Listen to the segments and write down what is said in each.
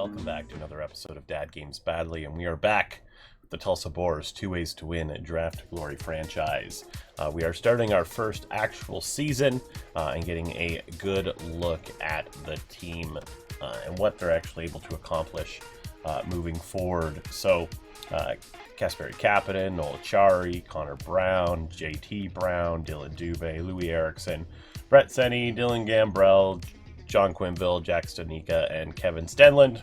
welcome back to another episode of Dad Games Badly, and we are back with the Tulsa Boars, 2 ways to win at Draft Glory franchise. We are starting our first actual season and getting a good look at the team and what they're actually able to accomplish moving forward. So, Kasperi Kapanen, Noel Acciari, Connor Brown, JT Brown, Dylan Dubé, Louis Eriksson, Brett Seney, Dylan Gambrell, John Quinville, Jack Stanika, and Kevin Stenlund.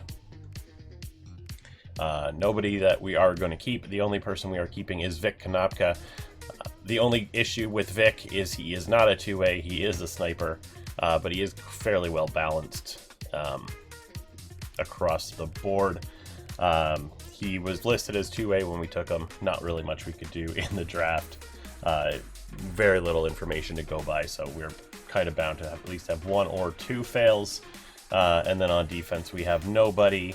Nobody that we are going to keep. The only person we are keeping is Vic Konopka. The only issue with Vic is he is not a two-way. He is a sniper, but he is fairly well balanced across the board. He was listed as two-way when we took him. Not really much we could do in the draft. Very little information to go by, so we're kind of bound to at least have one or two fails. And then on defense, we have nobody.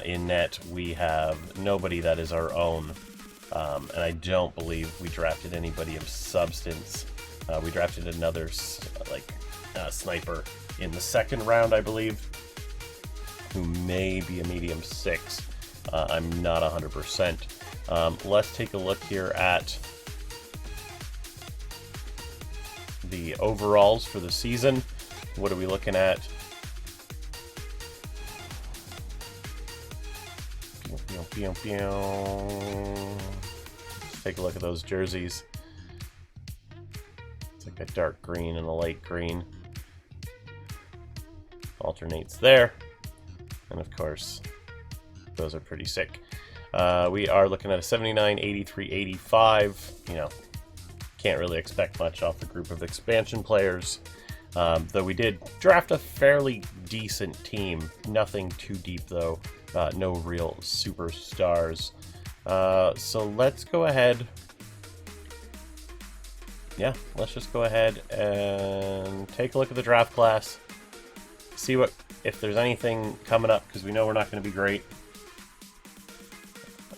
In net, we have nobody that is our own. And I don't believe we drafted anybody of substance. We drafted another sniper in the second round, I believe, who may be a medium 6. I'm not 100%. Let's take a look here at the overalls for the season. What are we looking at? Let's take a look at those jerseys. It's like a dark green and a light green. Alternates there. And of course, those are pretty sick. We are looking at a 79, 83, 85. You know, can't really expect much off the group of expansion players. Though we did draft a fairly decent team. Nothing too deep, though. No real superstars. So let's go ahead. Yeah, let's just go ahead and take a look at the draft class. See if there's anything coming up, because we know we're not going to be great.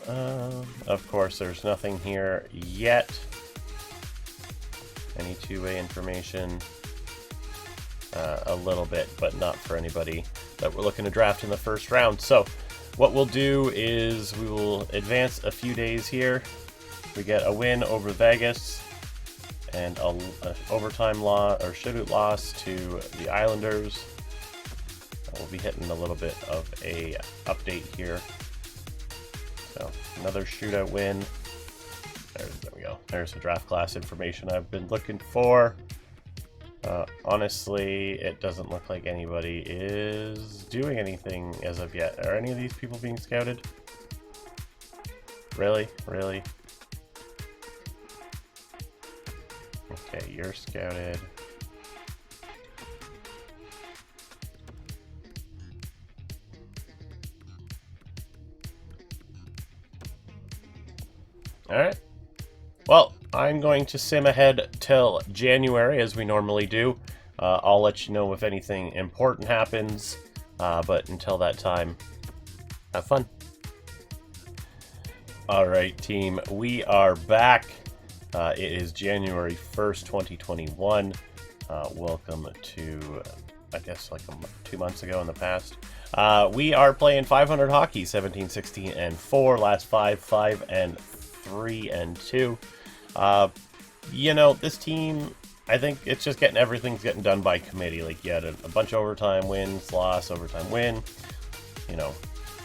Of course, there's nothing here yet. Any two-way information. A little bit, but not for anybody that we're looking to draft in the first round. So what we'll do is we will advance a few days here. We get a win over Vegas and a overtime loss or shootout loss to the Islanders. We'll be hitting a little bit of a update here. So another shootout win. There we go. There's the draft class information I've been looking for. Honestly, it doesn't look like anybody is doing anything as of yet. Are any of these people being scouted? Really? Really? Okay, you're scouted. Alright. Well, I'm going to sim ahead till January, as we normally do. I'll let you know if anything important happens, but until that time, have fun. Alright, team, we are back. It is January 1st, 2021. Welcome to, I guess, like 2 months ago in the past. We are playing 500 hockey, 17, 16, and 4. Last 5 and 3 and 2. You know, this team, I think it's just everything's getting done by committee. Like, you had a bunch of overtime wins, loss, overtime win, you know,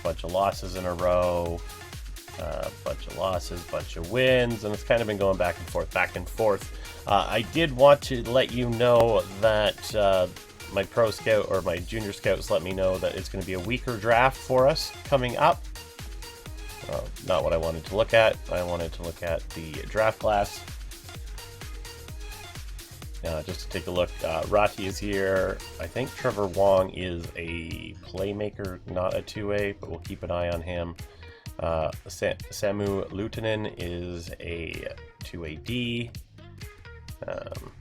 bunch of losses in a row, bunch of losses, bunch of wins, and it's kind of been going back and forth. I did want to let you know that my pro scout or my junior scouts let me know that it's going to be a weaker draft for us coming up. Not what I wanted to look at. I wanted to look at the draft class. Just to take a look, Rati is here. I think Trevor Wong is a playmaker, not a two-way, but we'll keep an eye on him. Samu Luutinen is a 2-way D.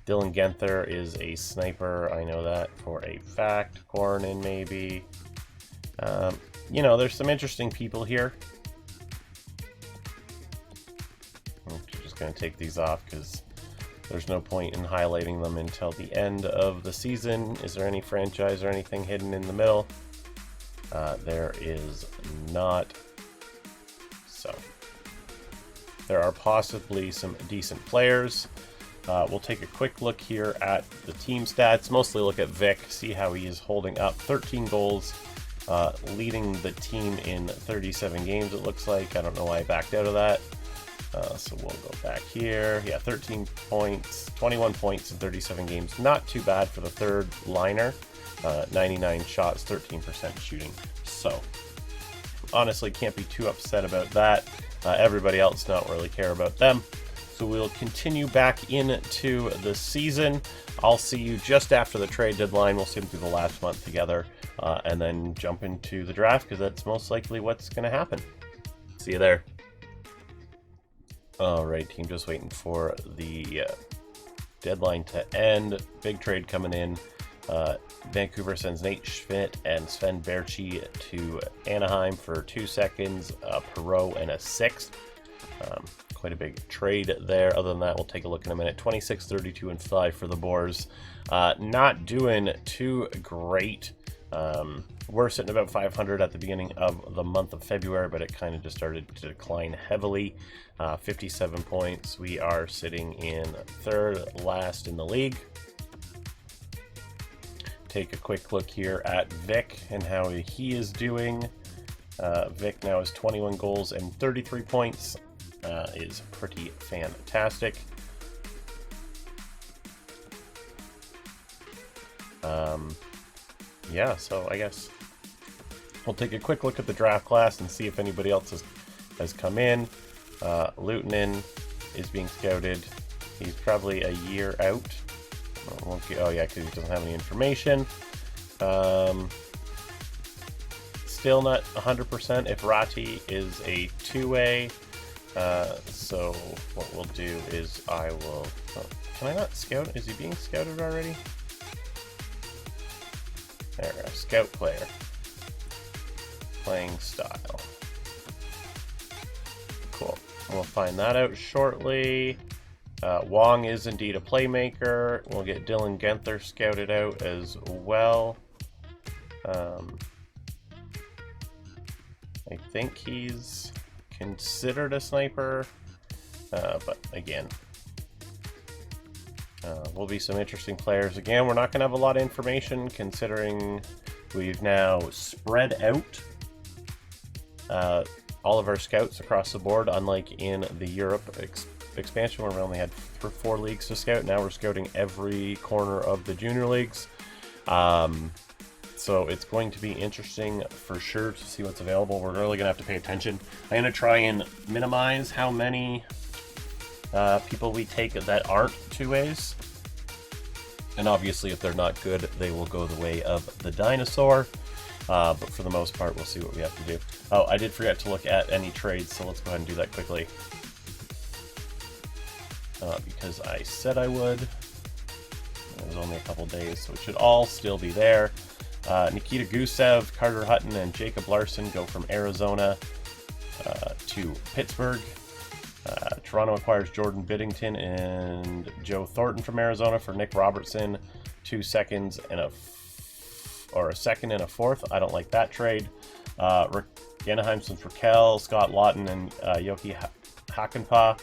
Dylan Genther is a sniper. I know that for a fact. Cornyn maybe. You know, there's some interesting people here. I'm just going to take these off because there's no point in highlighting them until the end of the season. Is there any franchise or anything hidden in the middle? There is not. So there are possibly some decent players. We'll take a quick look here at the team stats, mostly look at Vic, see how he is holding up. 13 goals, leading the team in 37 games, it looks like. I don't know why I backed out of that. So we'll go back here. Yeah, 13 points, 21 points in 37 games. Not too bad for the third liner. 99 shots, 13% shooting. So honestly, can't be too upset about that. Everybody else don't really care about them. So we'll continue back into the season. I'll see you just after the trade deadline. We'll sim through the last month together, and then jump into the draft, because that's most likely what's going to happen. See you there. All right, team, just waiting for the deadline to end. Big trade coming in. Vancouver sends Nate Schmidt and Sven Berchi to Anaheim for 2 seconds, a Perreault, and a 6th. Quite a big trade there. Other than that, we'll take a look in a minute. 26, 32, and 5 for the Boars. Not doing too great. We're sitting about 500 at the beginning of the month of February, but it kind of just started to decline heavily. 57 points. We are sitting in third last in the league. Take a quick look here at Vic and how he is doing. Vic now has 21 goals and 33 points. Is pretty fantastic. Yeah, so I guess we'll take a quick look at the draft class and see if anybody else has come in. Lutonen is being scouted. He's probably a year out. Oh yeah, because he doesn't have any information. Still not 100% if Ratti is a two-way. So what we'll do is I will... Oh, can I not scout? Is he being scouted already? There we go. Scout player. Playing style. Cool. We'll find that out shortly. Wong is indeed a playmaker. We'll get Dylan Genther scouted out as well. I think he's considered a sniper, but again, will be some interesting players. Again, we're not going to have a lot of information considering we've now spread out all of our scouts across the board, unlike in the Europe expansion where we only had 4 leagues to scout. Now we're scouting every corner of the junior leagues. So it's going to be interesting for sure to see what's available. We're really going to have to pay attention. I'm going to try and minimize how many people we take that aren't two-ways. And obviously, if they're not good, they will go the way of the dinosaur. But for the most part, we'll see what we have to do. Oh, I did forget to look at any trades, so let's go ahead and do that quickly. Because I said I would. It was only a couple days, so it should all still be there. Nikita Gusev, Carter Hutton, and Jacob Larson go from Arizona to Pittsburgh. Toronto acquires Jordan Biddington and Joe Thornton from Arizona for Nick Robertson, 2 seconds and a second and a fourth. I don't like that trade. Anaheim sends Raquel, Scott Lawton, and Yoki Hakanpää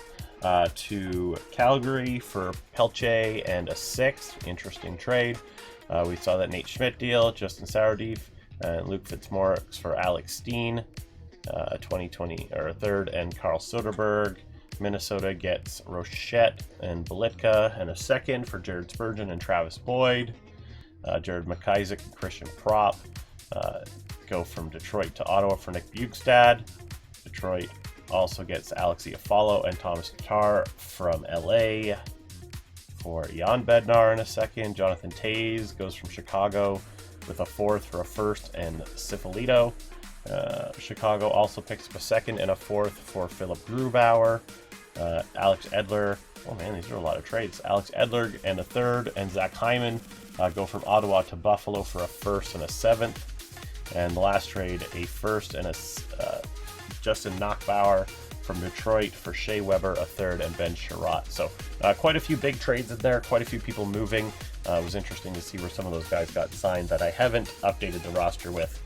to Calgary for Pelche and a 6th. Interesting trade. We saw that Nate Schmidt deal, Justin Sourdeef, and Luke Fitzmaurice for Alex Steen, 2020 or a 3rd, and Carl Soderberg. Minnesota gets Rochette and Belitka and a 2nd for Jared Spurgeon and Travis Boyd. Jared McIsaac and Christian Prop go from Detroit to Ottawa for Nick Bjugstad. Detroit also gets Alex Iafallo and Thomas Tatar from LA for Jan Bednar in a 2nd. Jonathan Toews goes from Chicago with a 4th for a 1st and Syphilito. Chicago also picks up a 2nd and a 4th for Philip Grubauer. Alex Edler. Oh man, these are a lot of trades. Alex Edler and a 3rd, and Zach Hyman go from Ottawa to Buffalo for a 1st and a 7th. And the last trade, a 1st and a Justin Knockbauer from Detroit for Shea Weber, a 3rd, and Ben Sherratt. So quite a few big trades in there, quite a few people moving. It was interesting to see where some of those guys got signed that I haven't updated the roster with.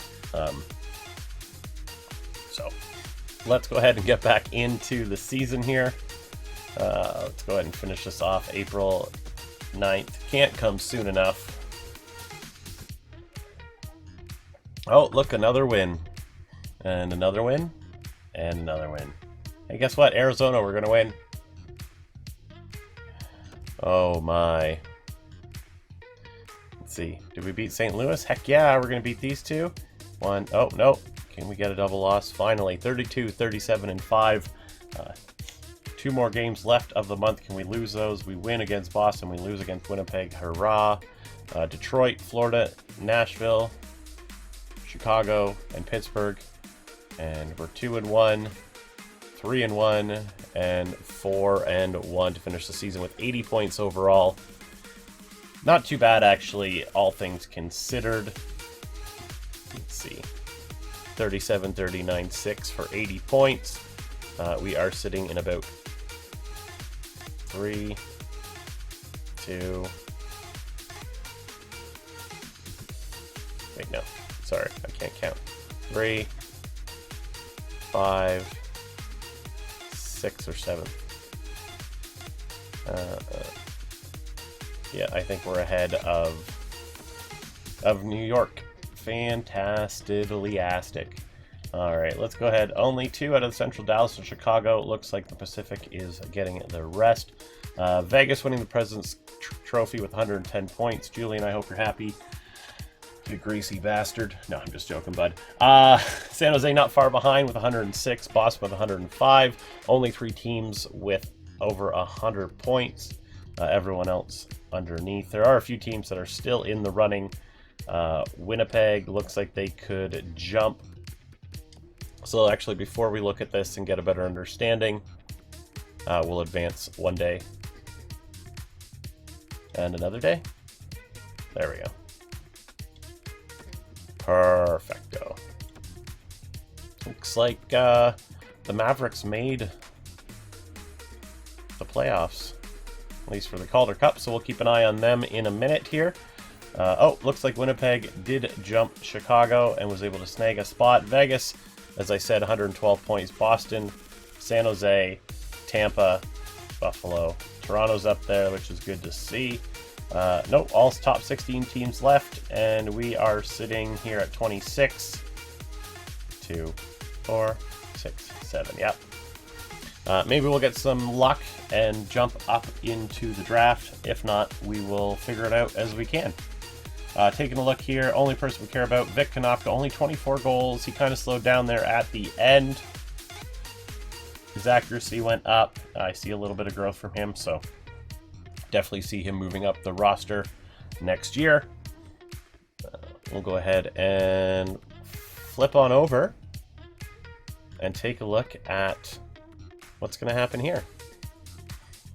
So let's go ahead and get back into the season here. Let's go ahead and finish this off. April 9th. Can't come soon enough. Oh, look, another win. And another win. And another win. Hey, guess what? Arizona, we're going to win. Oh, my. Let's see. Did we beat St. Louis? Heck yeah, we're going to beat these two. One. Oh, no. Can we get a double loss? Finally. 32, 37, and 5. 2 more games left of the month. Can we lose those? We win against Boston. We lose against Winnipeg. Hurrah. Detroit, Florida, Nashville, Chicago, and Pittsburgh. And we're 2-1, 3-1, and 4-1 to finish the season with 80 points overall. Not too bad, actually, all things considered. Let's see. 37, 39, 6 for 80 points. We are sitting in about 3, 2... Wait, no. Sorry, I can't count. 3, 5, 6, or 7. Yeah, I think we're ahead of New York. Fantastically-astic. Alright, let's go ahead. Only 2 out of Central Dallas and Chicago. Looks like the Pacific is getting the rest. Vegas winning the President's Trophy with 110 points. Julian, I hope you're happy. You greasy bastard. No, I'm just joking, bud. San Jose not far behind with 106. Boston with 105. Only 3 teams with over 100 points. Everyone else underneath. There are a few teams that are still in the running. Winnipeg looks like they could jump. So actually, before we look at this and get a better understanding, we'll advance one day. And another day. There we go. Perfecto. Looks like the Mavericks made the playoffs, at least for the Calder Cup, so we'll keep an eye on them in a minute here. Oh, looks like Winnipeg did jump Chicago and was able to snag a spot. Vegas, as I said, 112 points. Boston, San Jose, Tampa, Buffalo. Toronto's up there, which is good to see. Nope, all top 16 teams left, and we are sitting here at 26, 2, 4, 6, 7, yep. Maybe we'll get some luck and jump up into the draft. If not, we will figure it out as we can. Taking a look here, only person we care about, Vic Konopka, only 24 goals. He kind of slowed down there at the end. His accuracy went up. I see a little bit of growth from him, so definitely see him moving up the roster next year. We'll go ahead and flip on over and take a look at what's going to happen here.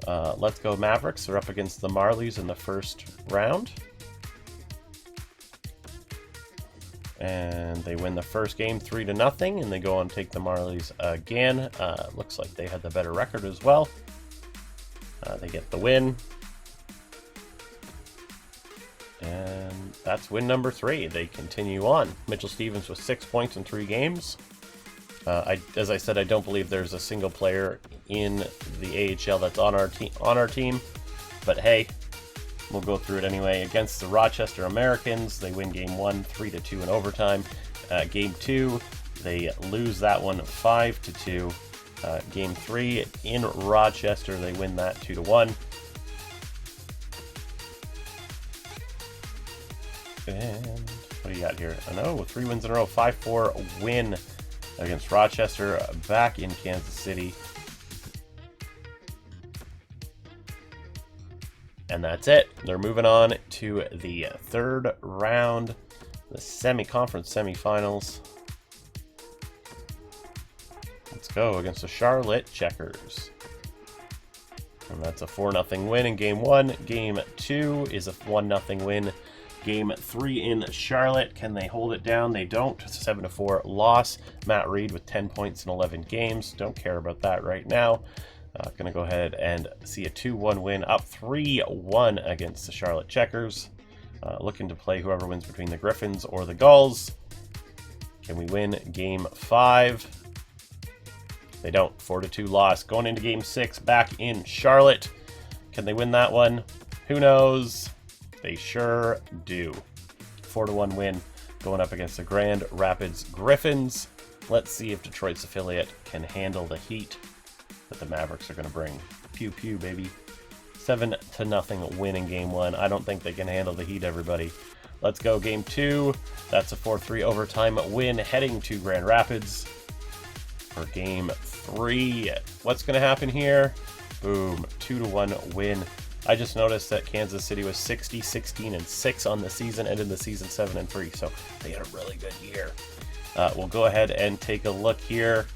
Let's go Mavericks. They're up against the Marlies in the first round. And they win the first game 3-0, and they go on to take the Marlies again. Looks like they had the better record as well. They get the win. And that's win number 3. They continue on. Mitchell Stevens with 6 points in 3 games. As I said, I don't believe there's a single player in the AHL that's on our team. But hey, we'll go through it anyway. Against the Rochester Americans, they win Game 1, 3-2 in overtime. Game 2, they lose that one 5-2. Game 3 in Rochester, they win that 2-1. And what do you got here? I know, 3 wins in a row, 5-4 win against Rochester, back in Kansas City. And that's it. They're moving on to the third round, the conference semifinals. Let's go against the Charlotte Checkers. And that's a 4-0 win in Game 1. Game 2 is a 1-0 win. Game 3 in Charlotte. Can they hold it down? They don't. It's a 7-4 loss. Matt Reed with 10 points in 11 games. Don't care about that right now. Going to go ahead and see a 2-1 win, up 3-1 against the Charlotte Checkers. Looking to play whoever wins between the Griffins or the Gulls. Can we win Game 5? They don't. 4-2 loss. Going into Game 6 back in Charlotte. Can they win that one? Who knows? They sure do. 4-1 win going up against the Grand Rapids Griffins. Let's see if Detroit's affiliate can handle the heat that the Mavericks are going to bring. Pew pew, baby. 7-0 win in Game 1. I don't think they can handle the heat, everybody. Let's go Game 2. That's a 4-3 overtime win heading to Grand Rapids for Game 3. What's going to happen here? Boom. 2-1 win. I just noticed that Kansas City was 60-16-6 on the season, ended the season 7-3, so they had a really good year. We'll go ahead and take a look here.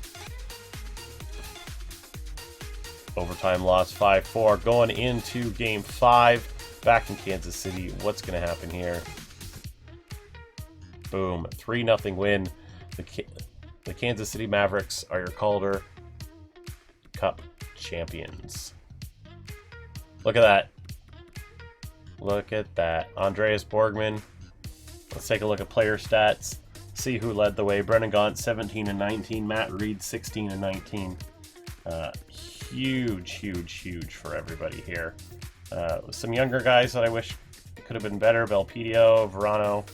Overtime loss 5-4. Going into Game 5 back in Kansas City. What's going to happen here? Boom. 3-0 win. The Kansas City Mavericks are your Calder Cup champions. Look at that. Look at that. Andreas Borgman. Let's take a look at player stats. See who led the way. Brennan Gaunt, 17-19. Matt Reed, 16-19. Huge for everybody here. Some younger guys that I wish could have been better. Belpedio, Verano,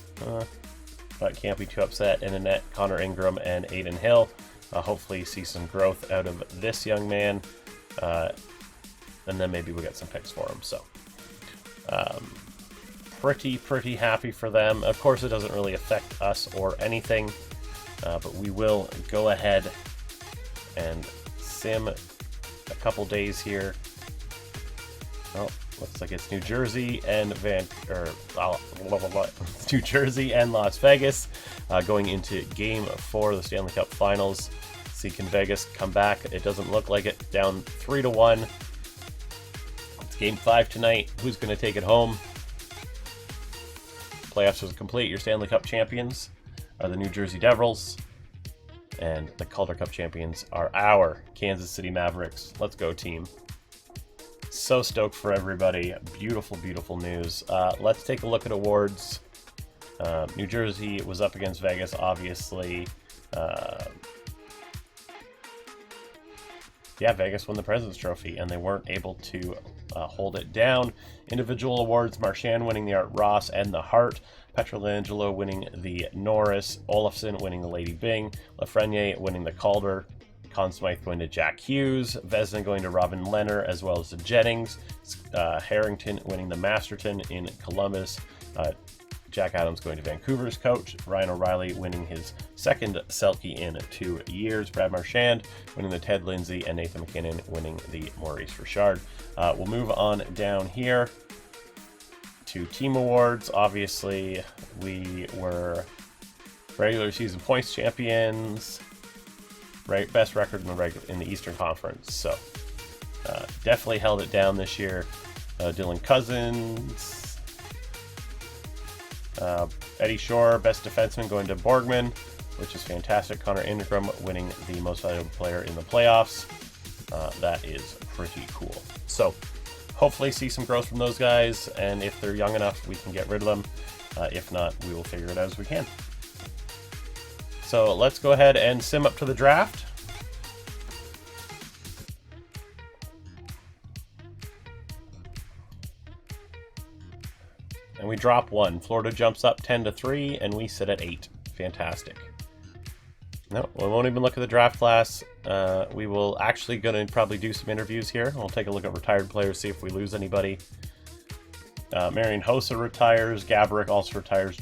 but can't be too upset. And Annette, Connor Ingram, and Aiden Hill. Hopefully see some growth out of this young man. And then maybe we'll get some picks for him. So pretty happy for them. Of course, it doesn't really affect us or anything, but we will go ahead and sim a couple days here. Oh, looks like it's New Jersey and New Jersey and Las Vegas going into Game 4 of the Stanley Cup Finals. See, can Vegas come back? It doesn't look like it. Down 3-1. It's Game 5 tonight. Who's going to take it home? Playoffs is complete. Your Stanley Cup champions are the New Jersey Devils, and the Calder Cup champions are our Kansas City Mavericks. Let's go, team. So stoked for everybody. Beautiful news. Let's take a look at awards. New Jersey was up against Vegas, obviously. Yeah, Vegas won the President's Trophy, and they weren't able to hold it down. Individual awards, Marchand winning the Art Ross and the Hart, Petrolangelo winning the Norris, Olafson winning the Lady Byng, Lafreniere winning the Calder, Conn Smythe going to Jack Hughes, Vesna going to Robin Leonard, as well as the Jennings, Harrington winning the Masterton in Columbus, Jack Adams going to Vancouver's coach, Ryan O'Reilly winning his second Selke in 2 years, Brad Marchand winning the Ted Lindsay, and Nathan McKinnon winning the Maurice Richard. We'll move on down here to team awards. Obviously, we were regular season points champions, right? Best record in the Eastern Conference. So definitely held it down this year. Dylan Cousins. Eddie Shore, best defenseman, going to Borgman, which is fantastic. Connor Ingram winning the most valuable player in the playoffs. That is pretty cool. So hopefully see some growth from those guys, and if they're young enough, we can get rid of them. If not, we will figure it out as we can. So let's go ahead and sim up to the draft. And we drop 1. Florida jumps up 10-3, and we sit at 8. Fantastic. No, we won't even look at the draft class. We will actually going to probably do some interviews here. We'll take a look at retired players, see if we lose anybody. Marian Hossa retires. Gaborik also retires.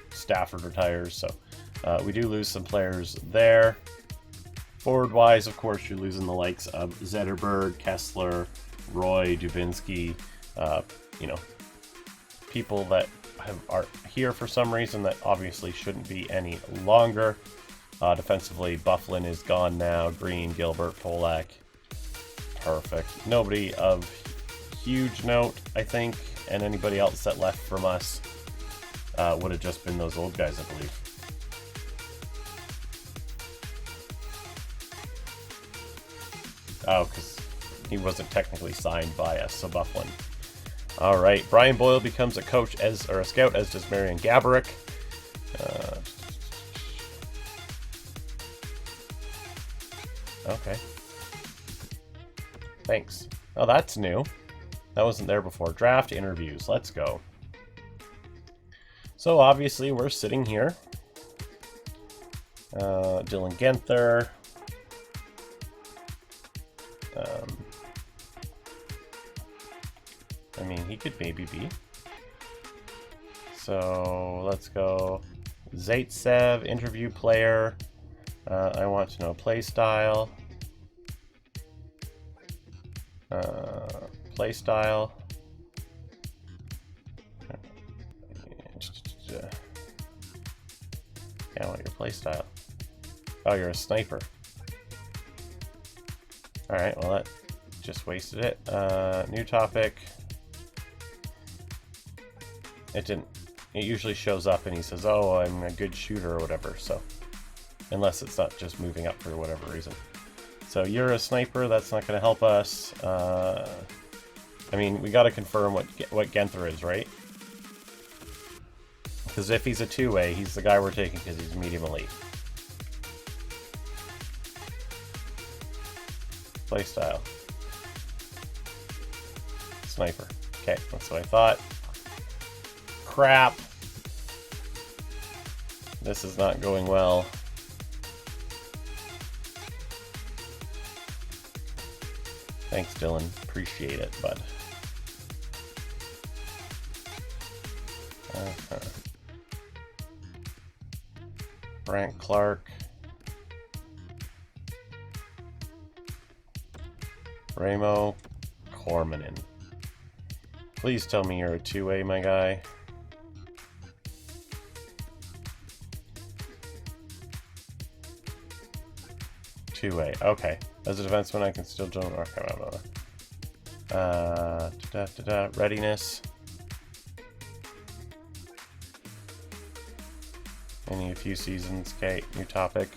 Stafford retires. So we do lose some players there. Forward-wise, of course, you're losing the likes of Zetterberg, Kessler, Roy, Dubinsky, people that are here for some reason that obviously shouldn't be any longer. Defensively, Bufflin is gone now. Green, Gilbert, Polak. Perfect. Nobody of huge note, I think, and anybody else that left from us would have just been those old guys, I believe. Oh, because he wasn't technically signed by us, so Bufflin. All right, Brian Boyle becomes a coach or a scout, as does Marian Gaborik. Okay. Thanks. Oh, that's new. That wasn't there before. Draft interviews. Let's go. So obviously we're sitting here. Dylan Genther. I mean, he could maybe be. So let's go. Zaitsev, interview player. I want to know play style. Play style. Yeah, I want your play style. Oh, you're a sniper. Alright, well that just wasted it. New topic. It didn't. It usually shows up and he says, oh, I'm a good shooter or whatever, so. Unless it's not just moving up for whatever reason. So you're a sniper, that's not going to help us. I mean, we got to confirm what Genther is, right? Because if he's a two-way, he's the guy we're taking because he's medium elite. Playstyle. Sniper. Okay, that's what I thought. Crap. This is not going well. Thanks, Dylan. Appreciate it, bud. Frank Clark. Ramo Cormanin. Please tell me you're a two-way, my guy. Two-way. Okay. As a defenseman, I can still join. Okay, readiness. I need a few seasons. Okay, new topic.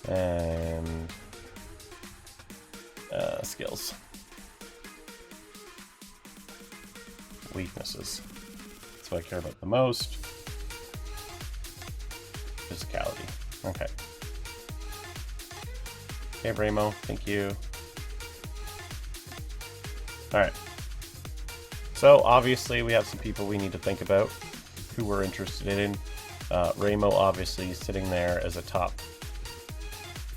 And skills. Weaknesses. That's what I care about the most. Physicality. Okay. Okay, Bramo, thank you. Alright. So, obviously, we have some people we need to think about who we're interested in. Ramo, obviously, sitting there as a top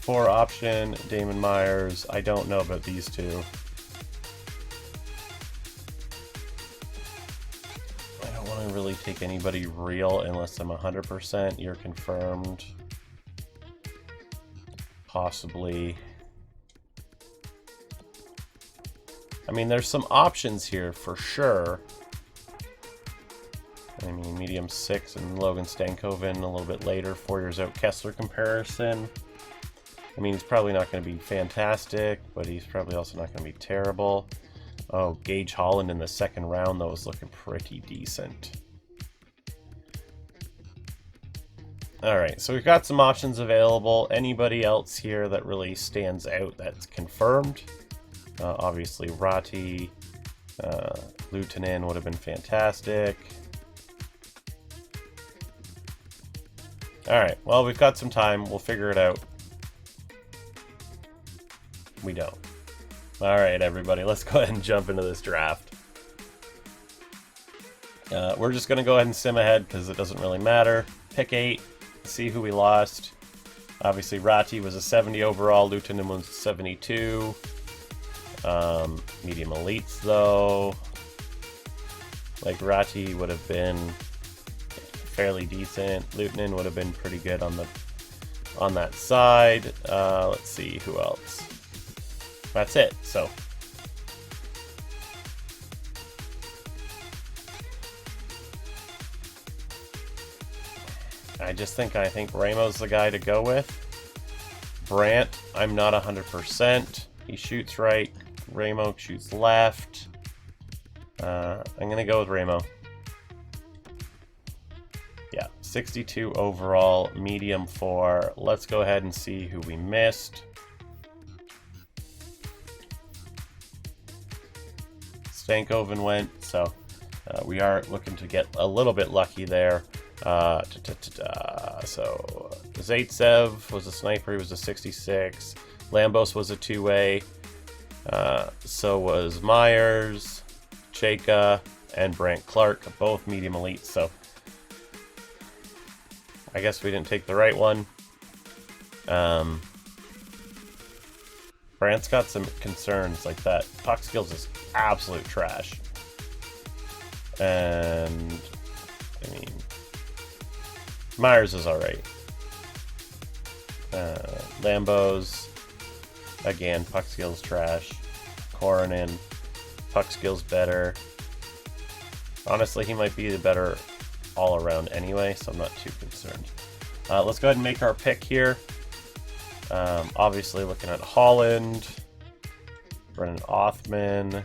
4 option. Damon Myers, I don't know about these two. I don't want to really take anybody real unless I'm 100%. You're confirmed. Possibly. I mean, there's some options here for sure. I mean, medium 6 and Logan Stankoven a little bit later, 4 years out. Kessler comparison. I mean, he's probably not going to be fantastic, but he's probably also not going to be terrible. Oh, Gage Holland in the second round, though, was looking pretty decent. Alright, so we've got some options available. Anybody else here that really stands out that's confirmed? Obviously, Ratti, Luutinen would have been fantastic. Alright, well, we've got some time. We'll figure it out. We don't. Alright, everybody, let's go ahead and jump into this draft. We're just going to go ahead and sim ahead because it doesn't really matter. Pick 8. See who we lost. Obviously, Ratti was a 70 overall. Luutinen was 72. Medium elites, though. Like, Ratti would have been fairly decent. Luutinen would have been pretty good on that side. Let's see who else. That's it. So. I think Ramo's the guy to go with. Brandt, I'm not 100%. He shoots right. Ramo shoots left. I'm going to go with Ramo. Yeah, 62 overall, medium 4. Let's go ahead and see who we missed. Stankoven went, so we are looking to get a little bit lucky there. So Zaitsev was a sniper, he was a 66. Lambos was a two-way. So was Myers, Chayka, and Brant Clark, both medium elite. So I guess we didn't take the right one. Brant's got some concerns like that. Puck skills is absolute trash. And I mean, Myers is alright. Lambos, again, puck skills trash. Coronin, puck skills better. Honestly, he might be the better all around anyway, so I'm not too concerned. Let's go ahead and make our pick here. Obviously looking at Holland, Brennan Othman,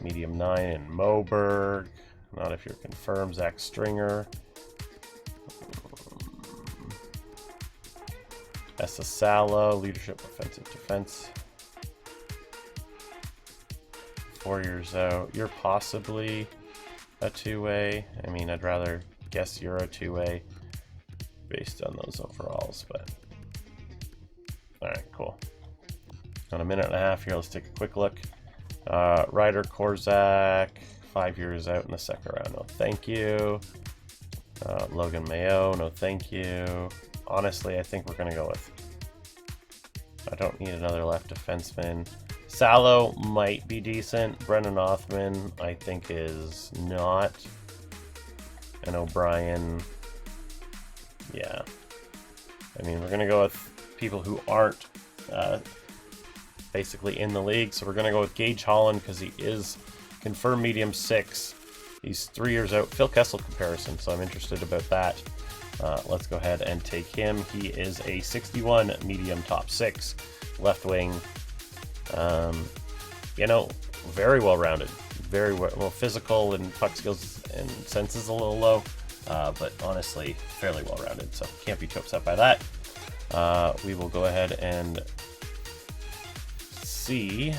medium 9 and Moberg. Not if you're confirmed. Zach Stringer. Salo, leadership, offensive, defense. 4 years out. You're possibly a two-way. I mean, I'd rather guess you're a two-way based on those overalls, but alright, cool. On a minute and a half here, let's take a quick look. Ryder Korzak, 5 years out in the second round. No, thank you. Logan Mayo, no, thank you. Honestly, I think we're going to go with... I don't need another left defenseman. Salo might be decent. Brennan Othman, I think, is not. And O'Brien, yeah. I mean, we're going to go with people who aren't basically in the league. So we're going to go with Gage Holland because he is confirmed medium 6. He's 3 years out. Phil Kessel comparison, so I'm interested about that. Let's go ahead and take him. He is a 61 medium top 6 left wing. You know, very well rounded, very well physical, and puck skills and sense is a little low, but honestly fairly well rounded, so can't be too upset by that. We will go ahead and see.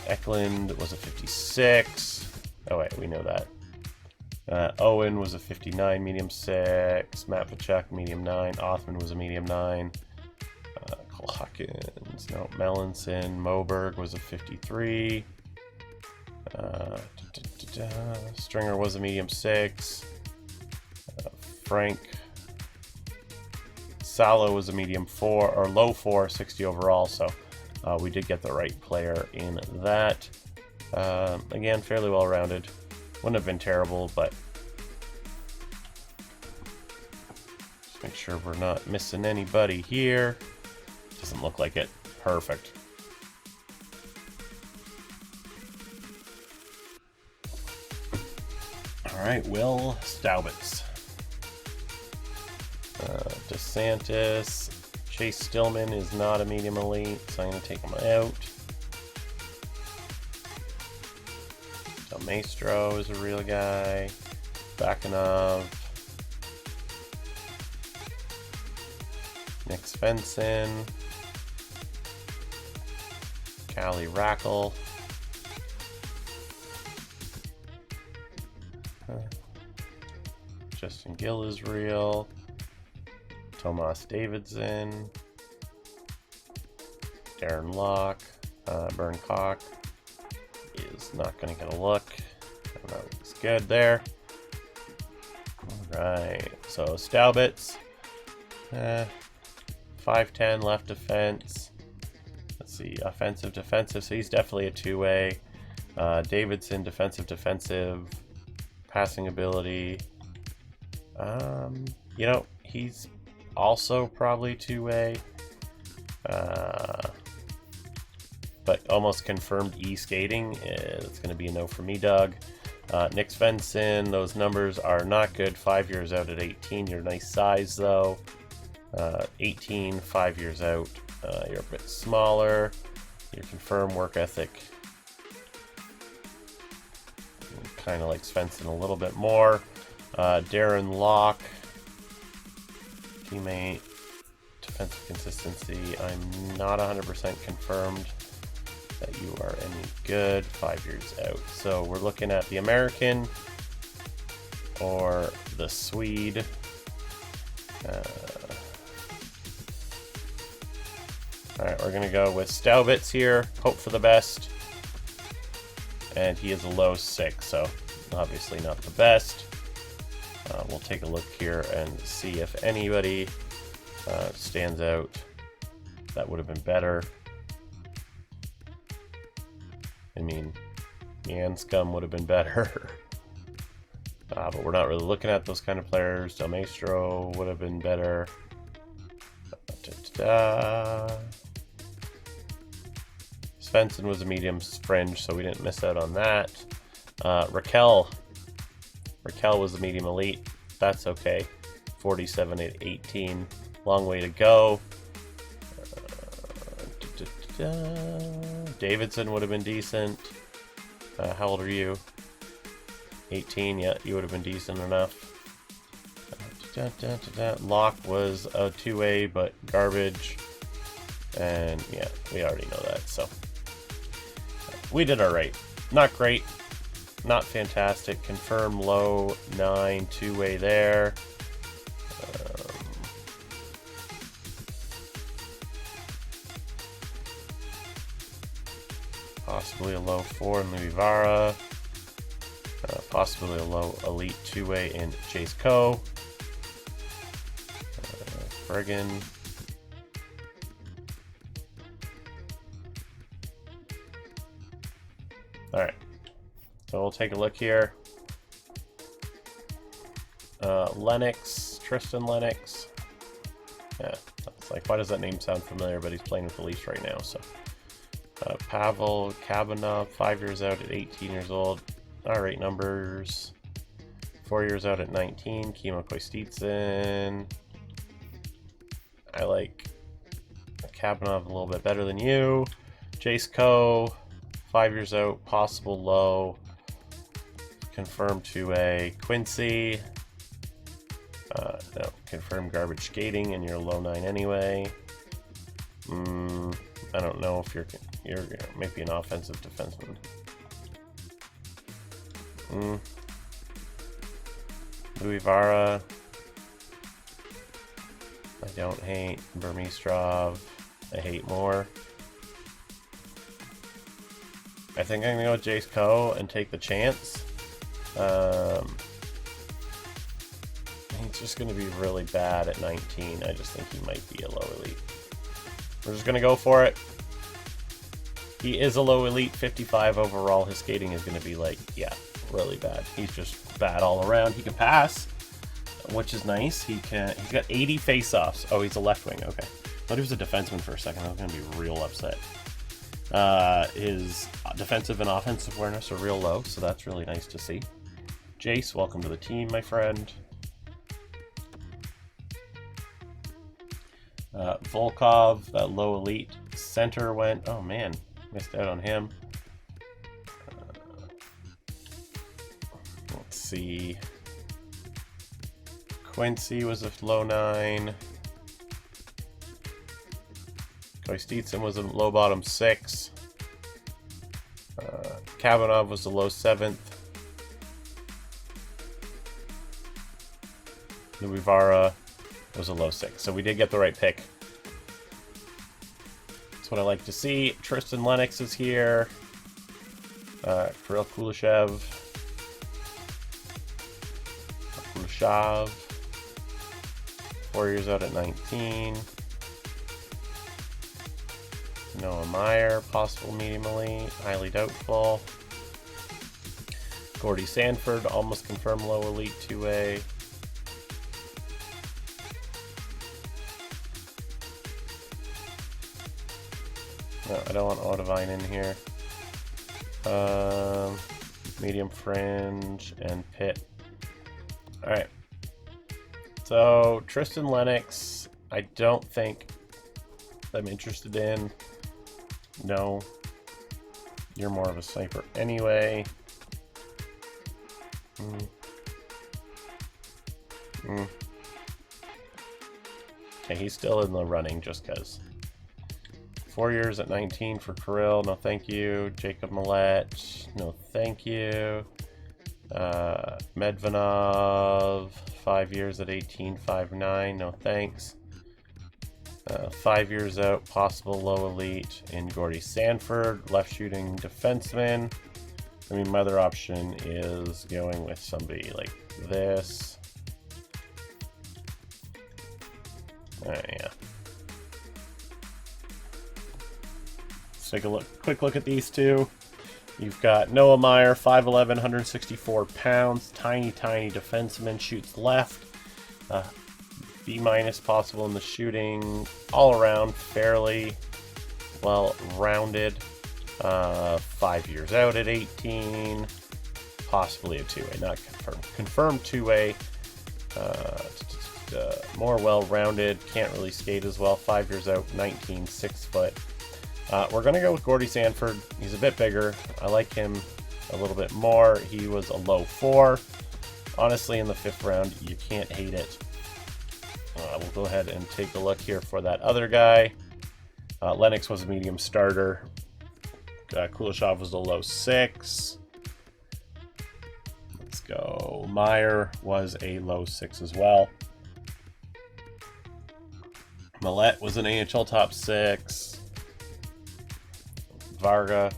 Eklund was a 56. Oh wait, we know that. Owen was a 59 medium 6. Matt Pachuk medium 9. Othman was a medium 9. Cole Hawkins, no. Melanson. Moberg was a 53. Stringer was a medium 6. Frank Salo was a medium 4 or low 4, 60 overall. So we did get the right player in that. Again, fairly well rounded. Wouldn't have been terrible, but just make sure we're not missing anybody here. Doesn't look like it. Perfect. All right, Will Staubitz. DeSantis. Chase Stillman is not a medium elite, so I'm going to take him out. Maestro is a real guy. Bakanov. Nick Svensson. Callie Rackle. Justin Gill is real. Tomas Davidson. Darren Locke. Bern Koch is not going to get a look. That looks good there. Alright, so Staubitz. 5'10", left defense. Let's see, offensive, defensive. So he's definitely a two-way. Davidson, defensive, defensive. Passing ability. You know, he's also probably two-way. But almost confirmed e-skating. It's going to be a no for me, Doug. Nick Svensson, those numbers are not good. 5 years out at 18. You're a nice size, though. 18, 5 years out. You're a bit smaller. Your confirmed work ethic. Kind of like Svensson a little bit more. Darren Locke. Teammate. Defensive consistency. I'm not 100% confirmed that you are any good. 5 years out. So we're looking at the American or the Swede. Alright, we're going to go with Staubitz here. Hope for the best. And he is a low 6, so obviously not the best. We'll take a look here and see if anybody stands out that would have been better. I mean, Scum would have been better. But we're not really looking at those kind of players. Del Maestro would have been better. Svensson was a medium fringe, so we didn't miss out on that. Raquel was a medium elite. That's okay. 47 at 18. Long way to go. Davidson would have been decent. How old are you? 18. Yeah, you would have been decent enough. Locke was a 2A, but garbage. And yeah, we already know that, so we did alright. Not great, not fantastic. Confirm low 9, 2A there. Possibly a low 4 in Louis Vara. Possibly a low elite 2A in Chase Co. Friggin. Alright. So we'll take a look here. Lennox. Tristan Lennox. Yeah. It's like, why does that name sound familiar? But he's playing with the Leafs right now, so. Pavel Kabanov, 5 years out at 18 years old. Alright, numbers. 4 years out at 19. Kimo Kostitsyn. I like Kabanov a little bit better than you. Jace Co. 5 years out, possible low. Confirmed 2A. Quincy. No, confirmed garbage skating, and you're low 9 anyway. I don't know if you're maybe an offensive defenseman. Louis Vara. I don't hate. Burmistrov. I hate more. I think I'm gonna go with Jace Co. and take the chance. He's just gonna be really bad at 19. I just think he might be a low elite. We're just gonna go for it. He is a low elite, 55 overall. His skating is gonna be like, yeah, really bad. He's just bad all around. He can pass, which is nice. He's got 80 face-offs. Oh, he's a left wing. Okay, I thought he was a defenseman for a second. I was gonna be real upset. His defensive and offensive awareness are real low, so that's really nice to see. Jace, welcome to the team, my friend. Volkov, that low elite center went. Oh man, missed out on him. Let's see. Quincy was a low 9. Kostitsyn was a low bottom 6. Kabanov was a low 7th. Louis Vara was a low 6. So we did get the right pick. That's what I like to see. Tristan Lennox is here. Kirill Kuleshov. 4 years out at 19. Noah Meyer, possible medium elite, highly doubtful. Gordy Sanford, almost confirmed low elite 2A. No, I don't want Otavine in here. Medium fringe and Pitt. Alright. So, Tristan Lennox, I don't think I'm interested in. No. You're more of a sniper anyway. Okay, he's still in the running just because. 4 years at 19 for Kirill, no thank you. Jacob Millette, no thank you. Medvanov, 5 years at 18, 5'9", no thanks. 5 years out, possible low elite in Gordy Sanford, left shooting defenseman. I mean, my other option is going with somebody like this. Yeah. Let's take a quick look at these two. You've got Noah Meyer, 5'11", 164 pounds, tiny defenseman, shoots left. B- possible in the shooting, all around fairly well rounded. 5 years out at 18, possibly a two-way, not confirmed. Confirmed two-way, more well-rounded, can't really skate as well. 5 years out, 19, 6 foot. We're going to go with Gordy Sanford. He's a bit bigger. I like him a little bit more. He was a low 4. Honestly, in the 5th round, you can't hate it. We'll go ahead and take a look here for that other guy. Lennox was a medium starter. Kuleshov was a low 6. Let's go. Meyer was a low 6 as well. Millette was an AHL top 6. Varga.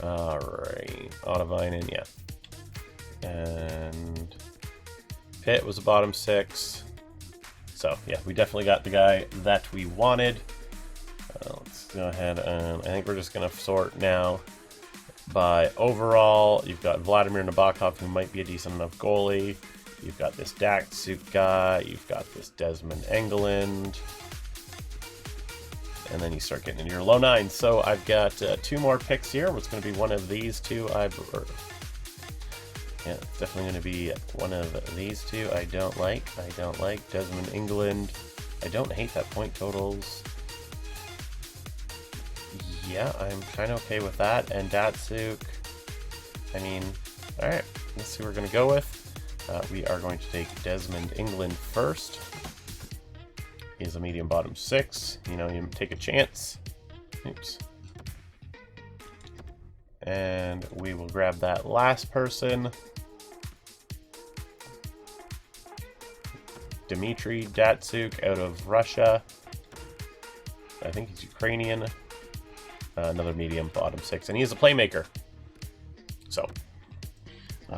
Alright. Otavainen, yeah. And Pitt was a bottom 6. So, yeah, we definitely got the guy that we wanted. Let's go ahead and I think we're just going to sort now by overall. You've got Vladimir Nabokov, who might be a decent enough goalie. You've got this Datsuk guy. You've got this Desmond Engeland. And then you start getting into your low 9. So I've got 2 more picks here. What's going to be one of these two? Yeah, it's definitely going to be one of these two. I don't like Desmond Engeland. I don't hate that point totals. Yeah, I'm kind of okay with that. And Datsuk, I mean, all right, let's see what we're going to go with. We are going to take Desmond Engeland first. He's a medium bottom 6. You know, you take a chance. Oops. And we will grab that last person. Dmitry Datsuk out of Russia. I think he's Ukrainian. Another medium bottom 6. And he is a playmaker. So,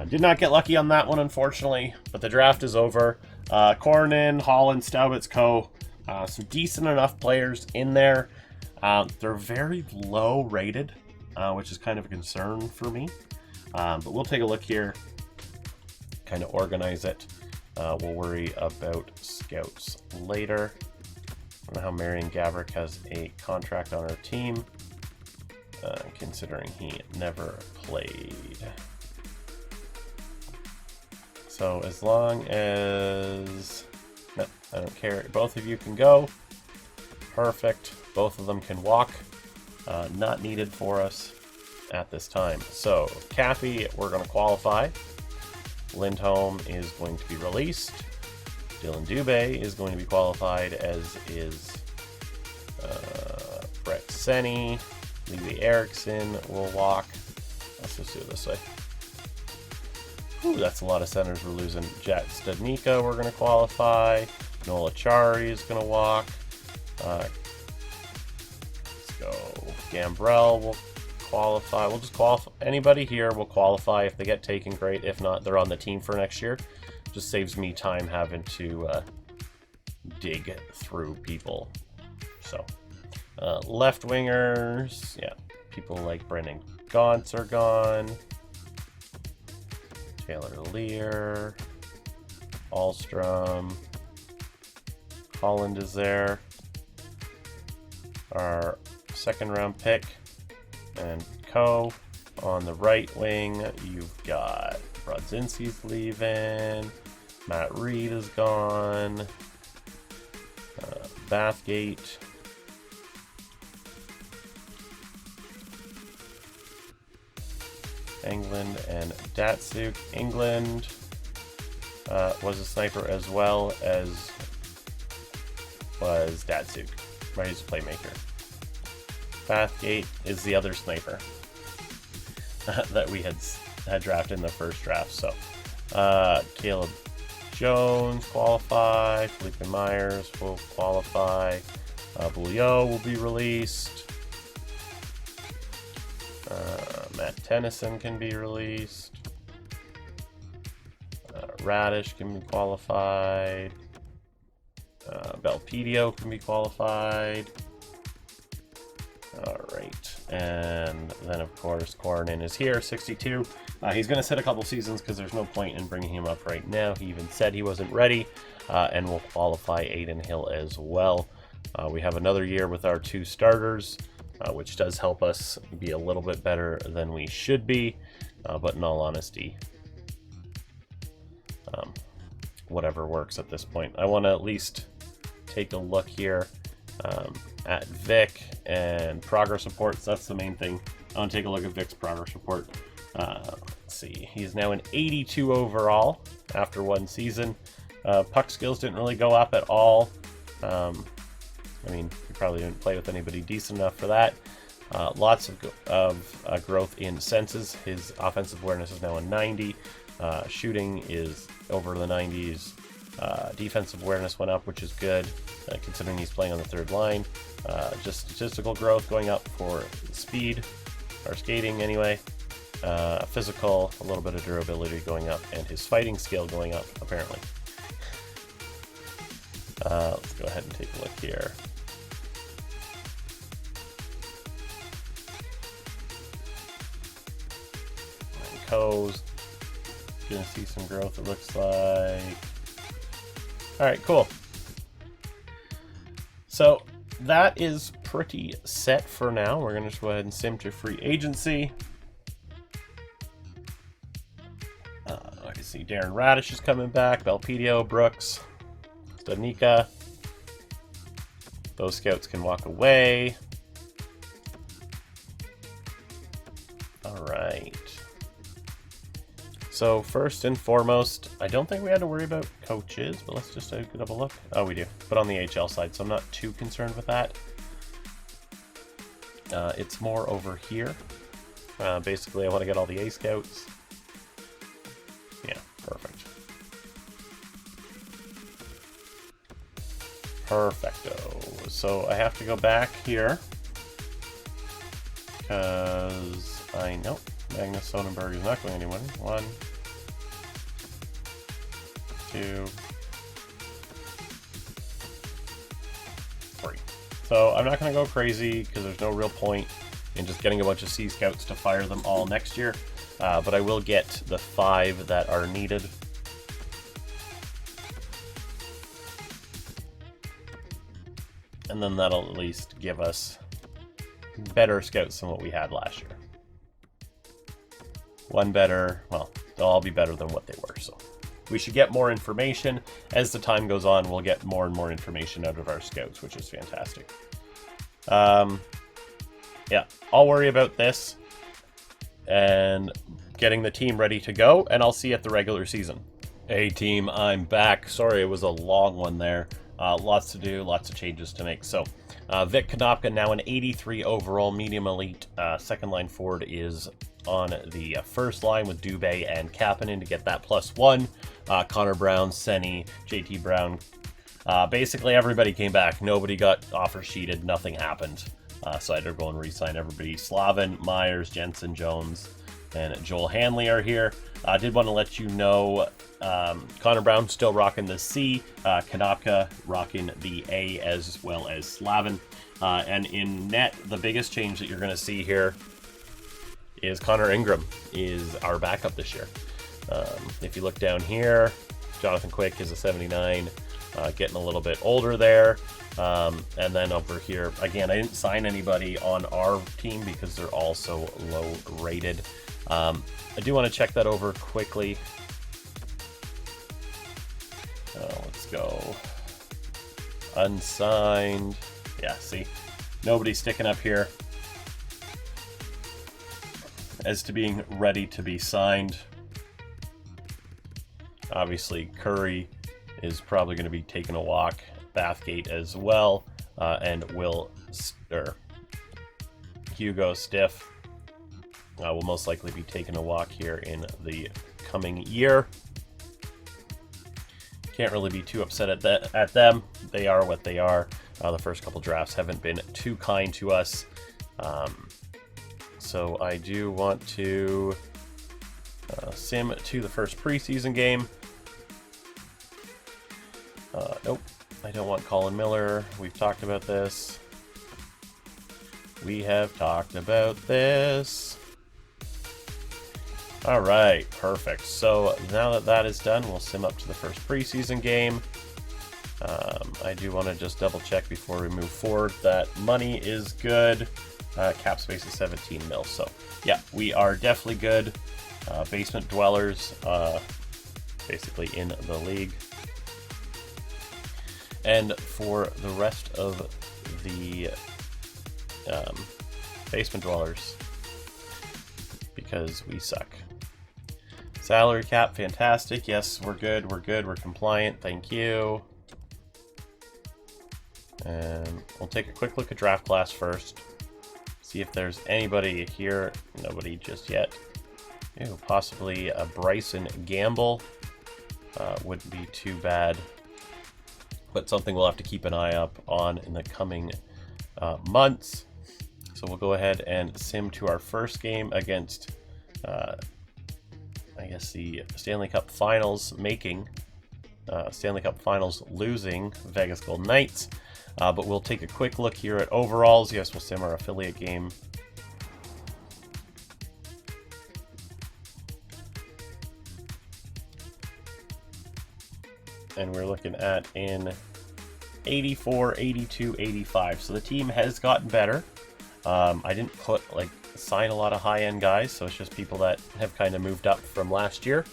did not get lucky on that one, unfortunately. But the draft is over. Kornin, Holland, Staubitz, Co. Some decent enough players in there. They're very low rated, which is kind of a concern for me. But we'll take a look here, kind of organize it. We'll worry about scouts later. I don't know how Marian Gabrick has a contract on our team, considering he never played. So as long as... No, I don't care. Both of you can go. Perfect. Both of them can walk. Not needed for us at this time. So, Cappy, we're going to qualify. Lindholm is going to be released. Dylan Dubé is going to be qualified, as is Brett Senny. Levi Erickson will walk. Let's just do it this way. Ooh, that's a lot of centers we're losing. Jet Studnicka, we're going to qualify. Nola Chari is going to walk. Let's go. Gambrell will qualify. We'll just qualify. Anybody here will qualify. If they get taken, great. If not, they're on the team for next year. Just saves me time having to dig through people. So, left wingers. Yeah, people like Brendan Gaunce are gone. Taylor Lear, Alstrom, Holland is there. Our 2nd round pick, and Co. On the right wing, you've got Brodzinski's leaving, Matt Reed is gone, Bathgate. England and Datsuk. England was a sniper as well as was Datsuk. Right, he's a playmaker. Bathgate is the other sniper that we had drafted in the first draft. So Caleb Jones qualify. Felipe Myers will qualify. Bouillot will be released. Matt Tennyson can be released. Radish can be qualified. Belpedio can be qualified. Alright, and then of course Kornin is here, 62. He's going to sit a couple seasons because there's no point in bringing him up right now. He even said he wasn't ready, and will qualify Aiden Hill as well. We have another year with our 2 starters, which does help us be a little bit better than we should be, but in all honesty, whatever works at this point. I want to at least take a look here at Vic and progress reports. That's the main thing. I want to take a look at Vic's progress report. Let's see. He's now an 82 overall after 1 season. Puck skills didn't really go up at all. I mean, he probably didn't play with anybody decent enough for that. Lots of growth in senses. His offensive awareness is now a 90. Shooting is over the 90s. Defensive awareness went up, which is good, considering he's playing on the 3rd line. Just statistical growth going up for speed, or skating anyway. Physical, a little bit of durability going up, and his fighting skill going up, apparently. Let's go ahead and take a look here. And Co's gonna see some growth, it looks like. Alright, cool. So that is pretty set for now. We're gonna just go ahead and sim to free agency. I see Darren Radish is coming back, Belpedio, Brooks, Stanika. Those scouts can walk away. Alright. So first and foremost, I don't think we had to worry about coaches, but let's just take a double look. Oh, we do, but on the HL side, so I'm not too concerned with that. It's more over here. Basically, I want to get all the A scouts. Yeah, perfect. Perfecto. So I have to go back here because I know Magnus Sonnenberg is not going anywhere. 1, 2, 3. So I'm not going to go crazy because there's no real point in just getting a bunch of C Scouts to fire them all next year. But I will get the 5 that are needed. And then that'll at least give us better scouts than what we had last year. 1 better, well, they'll all be better than what they were, so we should get more information. As the time goes on, we'll get more and more information out of our scouts, which is fantastic. Yeah, I'll worry about this and getting the team ready to go, and I'll see you at the regular season. Hey team, I'm back. Sorry it was a long one there. Lots to do, lots of changes to make. So Vic Konopka now an 83 overall, medium elite. Second line forward is on the first line with Dubé and Kapanen to get that +1. Connor Brown, Senny, JT Brown. Basically everybody came back. Nobody got offer sheeted. Nothing happened. So I had to go and re-sign everybody. Slavin, Myers, Jensen, Jones, and Joel Hanley are here. I did want to let you know Connor Brown still rocking the C, Konopka rocking the A, as well as Slavin. And in net, the biggest change that you're going to see here is Connor Ingram is our backup this year. If you look down here, Jonathan Quick is a 79, getting a little bit older there. And then over here, again, I didn't sign anybody on our team because they're all so low rated. I do want to check that over quickly. Let's go. Unsigned. Yeah, see? Nobody's sticking up here as to being ready to be signed. Obviously, Curry is probably going to be taking a walk. Bathgate as well. And Hugo Stiff will most likely be taking a walk here in the coming year. Can't really be too upset at them. They are what they are. The first couple drafts haven't been too kind to us. So I do want to sim to the first preseason game. Nope, I don't want Colin Miller. We've talked about this. We have talked about this. All right, perfect. So now that that is done, we'll sim up to the first preseason game. I do want to just double check before we move forward that money is good. Cap space is 17 mil. So yeah, we are definitely good. Basement dwellers, basically in the league. And for the rest of the basement dwellers, because we suck. Salary cap, fantastic. Yes, we're good, we're compliant, thank you. And we'll take a quick look at draft class first. See if there's anybody here. Nobody just yet. Ew, possibly a Bryson Gamble. Wouldn't be too bad. But something we'll have to keep an eye up on in the coming months. So we'll go ahead and sim to our first game against, I guess, the Stanley Cup Finals making, Stanley Cup Finals losing Vegas Golden Knights. But we'll take a quick look here at overalls. Yes, we'll sim our affiliate game. And we're looking at in 84, 82, 85. So the team has gotten better. I didn't sign a lot of high-end guys, so it's just people that have kind of moved up from last year,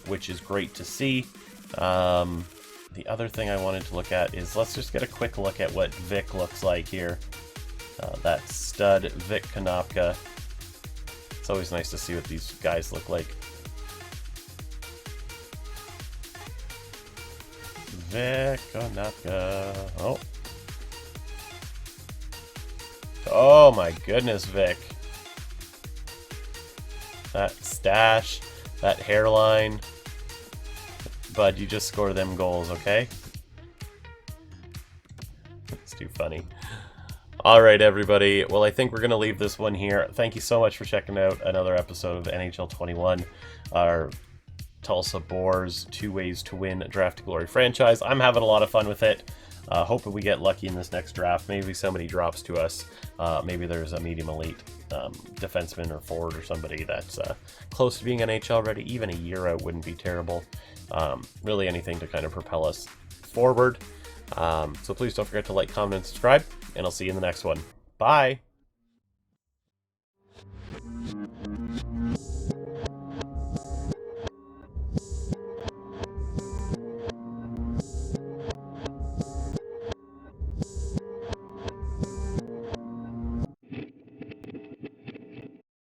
which is great to see. The other thing I wanted to look at is, let's just get a quick look at what Vic looks like here. That stud Vic Konopka. It's always nice to see what these guys look like. Vic Konopka. Oh my goodness, Vic. That stash, that hairline. Bud, you just score them goals, okay? It's too funny. Alright, everybody. Well, I think we're going to leave this one here. Thank you so much for checking out another episode of NHL 21. Our Tulsa Boars 2 Ways to Win Draft to Glory franchise. I'm having a lot of fun with it. Hoping we get lucky in this next draft. Maybe somebody drops to us. Maybe there's a medium elite defenseman or forward or somebody that's close to being NHL ready. Even a year out wouldn't be terrible. Really anything to kind of propel us forward. So please don't forget to like, comment, and subscribe. And I'll see you in the next one. Bye!